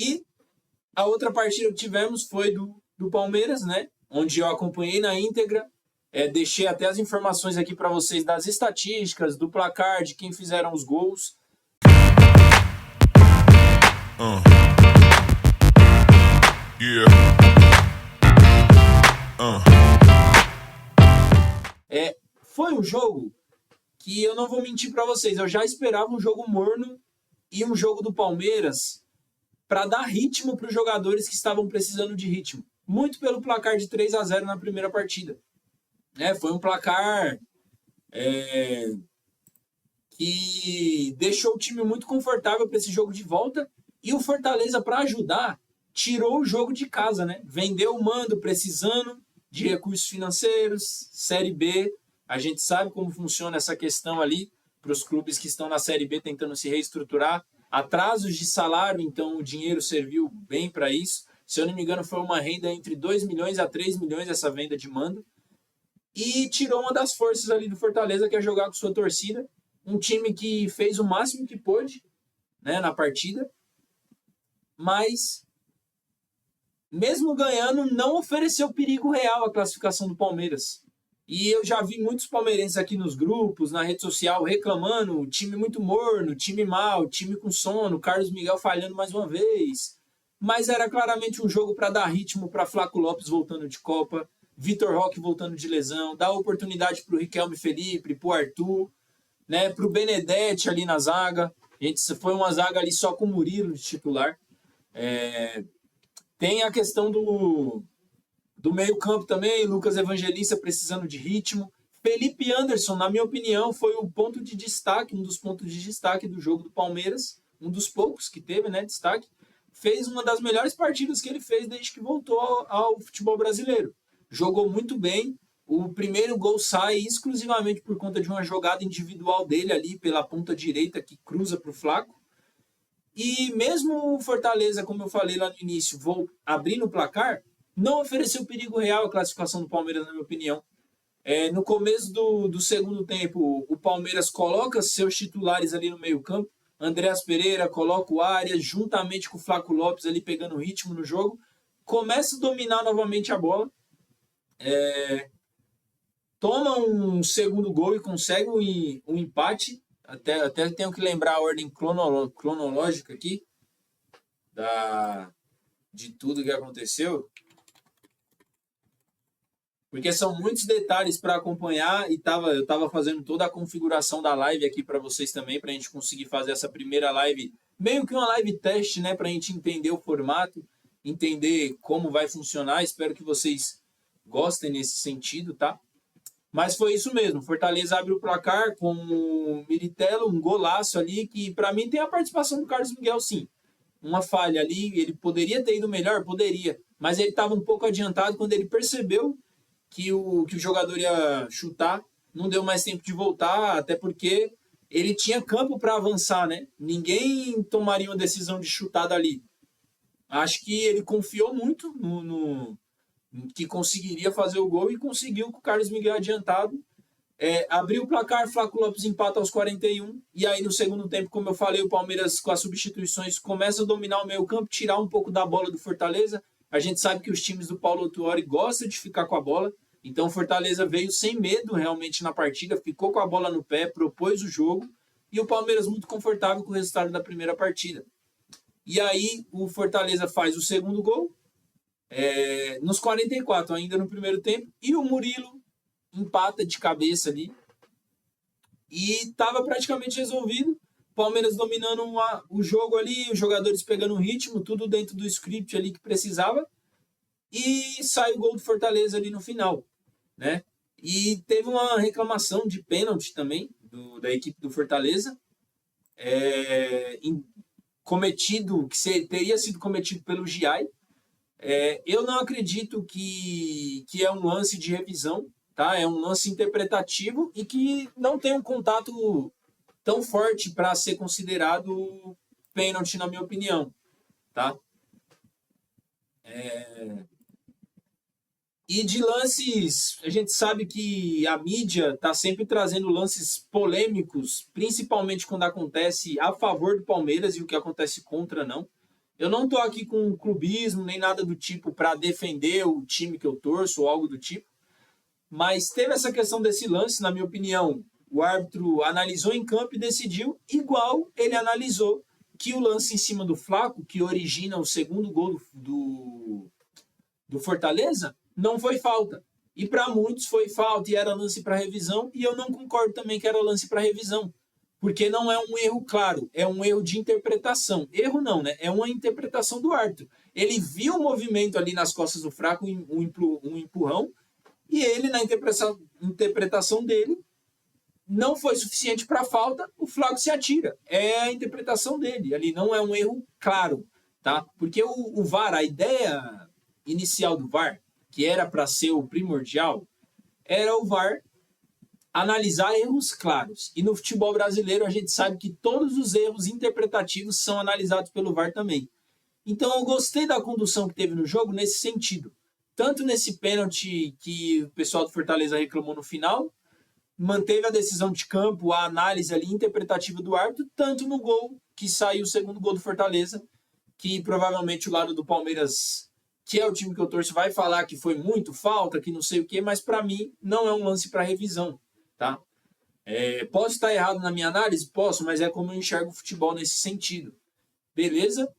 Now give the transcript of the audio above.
E a outra partida que tivemos foi do Palmeiras, né? Onde eu acompanhei na íntegra. Deixei até as informações aqui para vocês das estatísticas, do placar, de quem fizeram os gols. Foi um jogo que eu não vou mentir para vocês, eu já esperava um jogo morno e um jogo do Palmeiras para dar ritmo para os jogadores que estavam precisando de ritmo. Muito pelo placar de 3-0 na primeira partida. Foi um placar que deixou o time muito confortável para esse jogo de volta. E o Fortaleza, para ajudar, tirou o jogo de casa, né? Vendeu o mando precisando de recursos financeiros, Série B. A gente sabe como funciona essa questão ali para os clubes que estão na Série B tentando se reestruturar. Atrasos de salário, então o dinheiro serviu bem para isso. Se eu não me engano, foi uma renda entre 2 milhões a 3 milhões essa venda de mando. E tirou uma das forças ali do Fortaleza, que é jogar com sua torcida. Um time que fez o máximo que pôde, né, na partida. Mas, mesmo ganhando, não ofereceu perigo real à classificação do Palmeiras. E eu já vi muitos palmeirenses aqui nos grupos, na rede social, reclamando, time muito morno, time mal, time com sono, Carlos Miguel falhando mais uma vez. Mas era claramente um jogo para dar ritmo para Flaco Lopes voltando de Copa, Vitor Roque voltando de lesão, dar oportunidade para o Riquelme Felipe, para o Arthur, né, para o Benedetti ali na zaga. A gente foi uma zaga ali só com o Murilo de titular. Tem a questão do meio-campo também, Lucas Evangelista precisando de ritmo. Felipe Anderson, na minha opinião, foi o ponto de destaque, um dos pontos de destaque do jogo do Palmeiras, um dos poucos que teve, né, destaque. Fez uma das melhores partidas que ele fez desde que voltou ao futebol brasileiro. Jogou muito bem. O primeiro gol sai exclusivamente por conta de uma jogada individual dele ali pela ponta direita que cruza para o Flaco. E mesmo o Fortaleza, como eu falei lá no início, abrindo o placar, não ofereceu perigo real à classificação do Palmeiras, na minha opinião. No começo do segundo tempo, o Palmeiras coloca seus titulares ali no meio-campo. Andréas Pereira coloca o Arias, juntamente com o Flaco Lopes ali pegando ritmo no jogo. Começa a dominar novamente a bola. Toma um segundo gol e consegue um empate. Até tenho que lembrar a ordem cronológica aqui de tudo que aconteceu. Porque são muitos detalhes para acompanhar e eu estava fazendo toda a configuração da live aqui para vocês também, para a gente conseguir fazer essa primeira live, meio que uma live teste, né, para a gente entender o formato, entender como vai funcionar. Espero que vocês gostem nesse sentido, tá? Mas foi isso mesmo, Fortaleza abre o placar com o Militello, um golaço ali, que para mim tem a participação do Carlos Miguel, sim. Uma falha ali, ele poderia ter ido melhor? Poderia, mas ele estava um pouco adiantado quando ele percebeu que o jogador ia chutar, não deu mais tempo de voltar, até porque ele tinha campo para avançar, né? Ninguém tomaria uma decisão de chutar dali. Acho que ele confiou muito no que conseguiria fazer o gol e conseguiu com o Carlos Miguel adiantado. Abriu o placar, Flaco Lopes empata aos 41, e aí no segundo tempo, como eu falei, o Palmeiras com as substituições começa a dominar o meio campo, tirar um pouco da bola do Fortaleza. A gente sabe que os times do Paulo Autuori gostam de ficar com a bola, então o Fortaleza veio sem medo realmente na partida, ficou com a bola no pé, propôs o jogo, e o Palmeiras muito confortável com o resultado da primeira partida. E aí o Fortaleza faz o segundo gol, nos 44, ainda no primeiro tempo, e o Murilo empata de cabeça ali, e estava praticamente resolvido. Palmeiras dominando o jogo ali, os jogadores pegando o ritmo, tudo dentro do script ali que precisava, e sai o gol do Fortaleza ali no final, né? E teve uma reclamação de pênalti também da equipe do Fortaleza, cometido, que teria sido cometido pelo Giai. Eu não acredito que é um lance de revisão, tá? É um lance interpretativo e que não tem um contato tão forte para ser considerado pênalti, na minha opinião, tá? E de lances, a gente sabe que a mídia está sempre trazendo lances polêmicos, principalmente quando acontece a favor do Palmeiras e o que acontece contra, não. Eu não tô aqui com clubismo nem nada do tipo para defender o time que eu torço ou algo do tipo, mas teve essa questão desse lance, na minha opinião. O árbitro analisou em campo e decidiu igual ele analisou que o lance em cima do Flaco, que origina o segundo gol do Fortaleza, não foi falta. E para muitos foi falta e era lance para revisão, e eu não concordo também que era lance para revisão, porque não é um erro claro, é um erro de interpretação. Erro não, né? É uma interpretação do árbitro. Ele viu o movimento ali nas costas do Flaco, um empurrão, e ele, na interpretação dele, não foi suficiente para a falta, o Flaco se atira. É a interpretação dele, ali não é um erro claro, tá? Porque o VAR, a ideia inicial do VAR, que era para ser o primordial, era o VAR analisar erros claros. E no futebol brasileiro a gente sabe que todos os erros interpretativos são analisados pelo VAR também. Então eu gostei da condução que teve no jogo nesse sentido. Tanto nesse pênalti que o pessoal do Fortaleza reclamou no final, manteve a decisão de campo, a análise ali interpretativa do árbitro, tanto no gol que saiu o segundo gol do Fortaleza, que provavelmente o lado do Palmeiras, que é o time que eu torço, vai falar que foi muito falta, que não sei o quê, mas para mim não é um lance para revisão, tá? Posso estar errado na minha análise? Posso, mas é como eu enxergo o futebol nesse sentido. Beleza?